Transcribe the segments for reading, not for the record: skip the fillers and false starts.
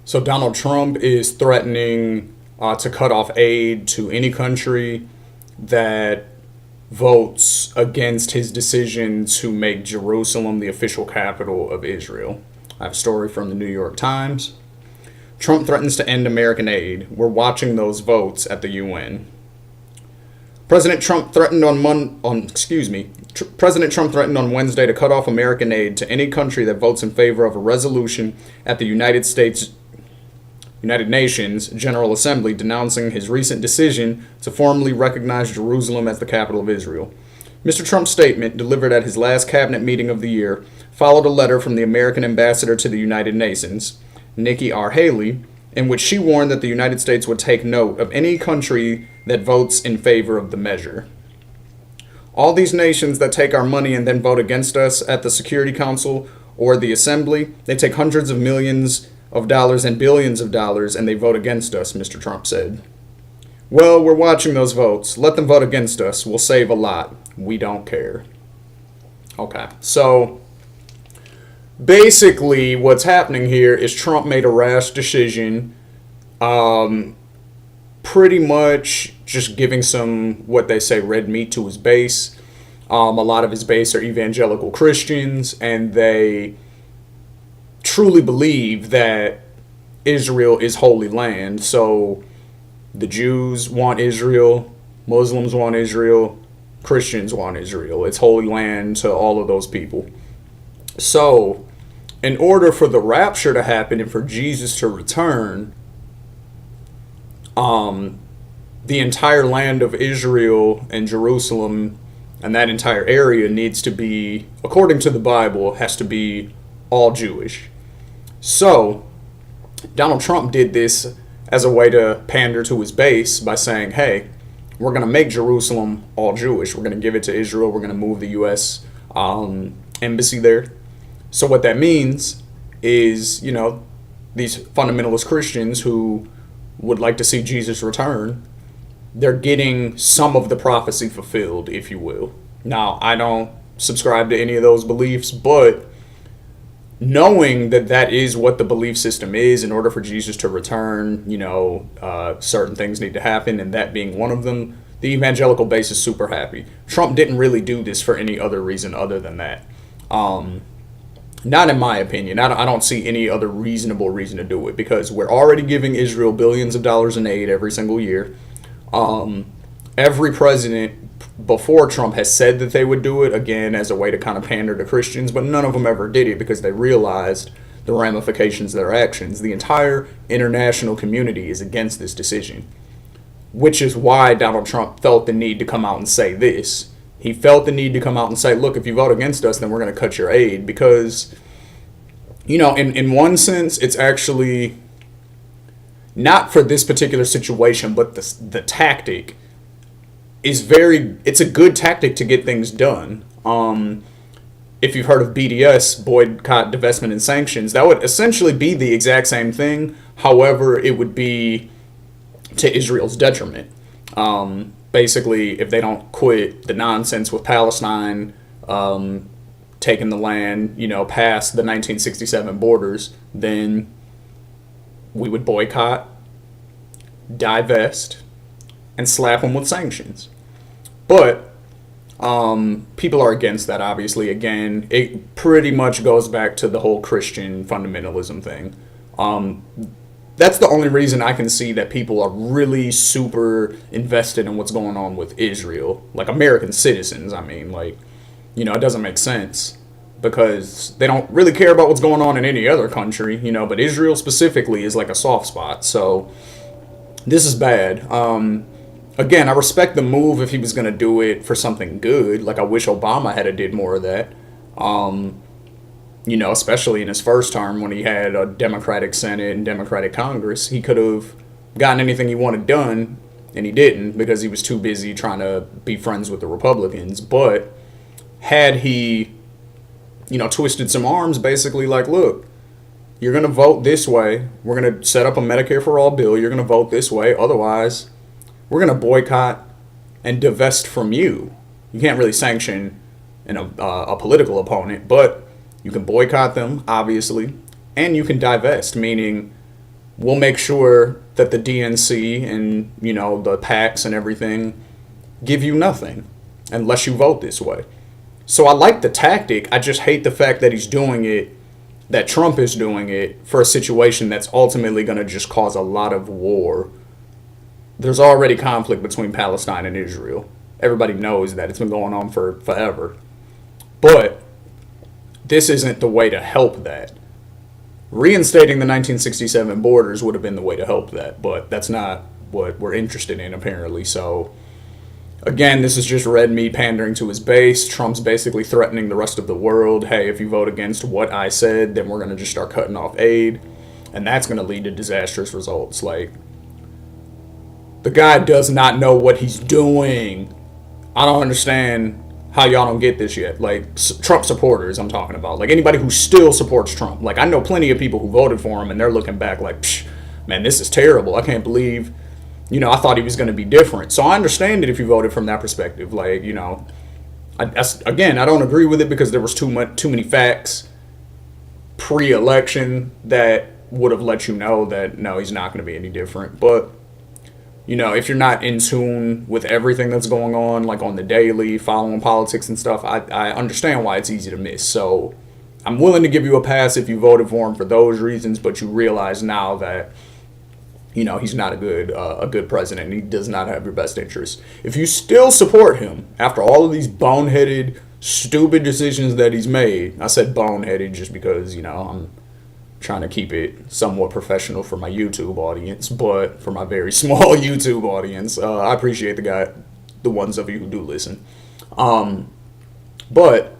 So Donald Trump is threatening to cut off aid to any country that votes against his decision to make Jerusalem the official capital of Israel. I have a story from the New York Times. Trump threatens to end American aid. We're watching those votes at the UN. President Trump threatened President Trump threatened on Wednesday to cut off American aid to any country that votes in favor of a resolution at the United Nations General Assembly denouncing his recent decision to formally recognize Jerusalem as the capital of Israel. Mr. Trump's statement, delivered at his last cabinet meeting of the year, followed a letter from the American ambassador to the United Nations, Nikki R. Haley, in which she warned that the United States would take note of any country that votes in favor of the measure. All these nations that take our money and then vote against us at the Security Council or the Assembly, they take hundreds of millions of dollars and billions of dollars and they vote against us, Mr. Trump said. Well, we're watching those votes. Let them vote against us. We'll save a lot. We don't care. Okay, so basically what's happening here is Trump made a rash decision, pretty much just giving some, what they say, red meat to his base. A lot of his base are evangelical Christians, and they truly believe that Israel is holy land. So the Jews want Israel, Muslims want Israel, Christians want Israel. It's holy land to all of those people. So in order for the rapture to happen and for Jesus to return, the entire land of Israel and Jerusalem and that entire area needs to be, according to the Bible, has to be all Jewish. So Donald Trump did this as a way to pander to his base by saying, hey, we're going to make Jerusalem all Jewish. We're going to give it to Israel. We're going to move the U.S. Embassy there. So what that means is, these fundamentalist Christians who would like to see Jesus return, they're getting some of the prophecy fulfilled, if you will. Now, I don't subscribe to any of those beliefs, but knowing that that is what the belief system is, in order for Jesus to return, certain things need to happen, and that being one of them, the evangelical base is super happy. Trump didn't really do this for any other reason other than that. Not in my opinion. I don't see any other reasonable reason to do it, because we're already giving Israel billions of dollars in aid every single year. Every president before Trump has said that they would do it, again, as a way to kind of pander to Christians, but none of them ever did it because they realized the ramifications of their actions. The entire international community is against this decision, which is why Donald Trump felt the need to come out and say this. He felt the need to come out and say, look, if you vote against us, then we're going to cut your aid, because, in one sense, it's actually not for this particular situation, but the tactic is it's a good tactic to get things done. If you've heard of BDS, boycott, divestment, and sanctions, that would essentially be the exact same thing. However, it would be to Israel's detriment. Basically, if they don't quit the nonsense with Palestine, taking the land, past the 1967 borders, then we would boycott, divest, and slap them with sanctions. But people are against that, obviously. Again, it pretty much goes back to the whole Christian fundamentalism thing. That's the only reason I can see that people are really super invested in what's going on with Israel. Like American citizens, it doesn't make sense, because they don't really care about what's going on in any other country, but Israel specifically is like a soft spot. So this is bad. Again, I respect the move if he was going to do it for something good. Like, I wish Obama had did more of that. Especially in his first term when he had a Democratic Senate and Democratic Congress. He could have gotten anything he wanted done, and he didn't, because he was too busy trying to be friends with the Republicans. But had he, twisted some arms, basically like, look, you're going to vote this way. We're going to set up a Medicare for All bill. You're going to vote this way. Otherwise, we're going to boycott and divest from you. You can't really sanction a political opponent, but you can boycott them, obviously, and you can divest, meaning we'll make sure that the DNC and, you know, the PACs and everything give you nothing unless you vote this way. So I like the tactic. I just hate the fact that he's doing it, that Trump is doing it for a situation that's ultimately going to just cause a lot of war. There's already conflict between Palestine and Israel. Everybody knows that. It's been going on for forever. But this isn't the way to help that. Reinstating the 1967 borders would have been the way to help that, but that's not what we're interested in, apparently. So, again, this is just red meat pandering to his base. Trump's basically threatening the rest of the world. Hey, if you vote against what I said, then we're going to just start cutting off aid. And that's going to lead to disastrous results. Like, the guy does not know what he's doing. I don't understand how y'all don't get this yet. Like, Trump supporters, I'm talking about. Like, anybody who still supports Trump. Like, I know plenty of people who voted for him, and they're looking back like, psh, man, this is terrible. I can't believe, you know, I thought he was going to be different. So I understand it if you voted from that perspective. Like, you know, again, I don't agree with it because there was too many facts pre-election that would have let you know that, no, he's not going to be any different. But, you know, if you're not in tune with everything that's going on, like on the daily, following politics and stuff, I understand why it's easy to miss. So I'm willing to give you a pass if you voted for him for those reasons, but you realize now that, you know, he's not a good president. He does not have your best interests. If you still support him after all of these boneheaded, stupid decisions that he's made, I said boneheaded just because, you know, I'm trying to keep it somewhat professional for my YouTube audience, but for my very small YouTube audience, I appreciate the ones of you who do listen. But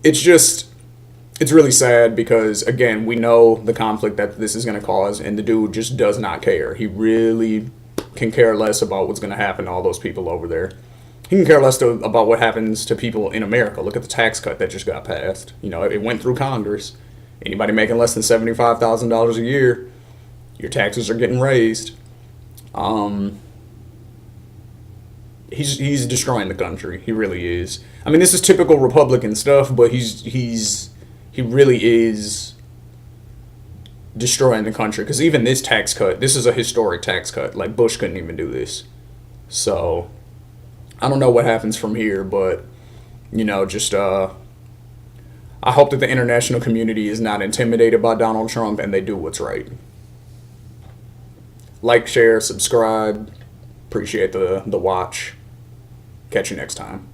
it's really sad because, again, we know the conflict that this is going to cause, and the dude just does not care. He really can care less about what's going to happen to all those people over there. He can care less about what happens to people in America. Look at the tax cut that just got passed. You know, it went through Congress. Anybody making less than $75,000 a year, your taxes are getting raised. He's destroying the country. He really is. I mean, this is typical Republican stuff, but he really is destroying the country. Because even this tax cut, this is a historic tax cut. Like, Bush couldn't even do this. So, I don't know what happens from here, but, you know, just, I hope that the international community is not intimidated by Donald Trump and they do what's right. Like, share, subscribe. Appreciate the watch. Catch you next time.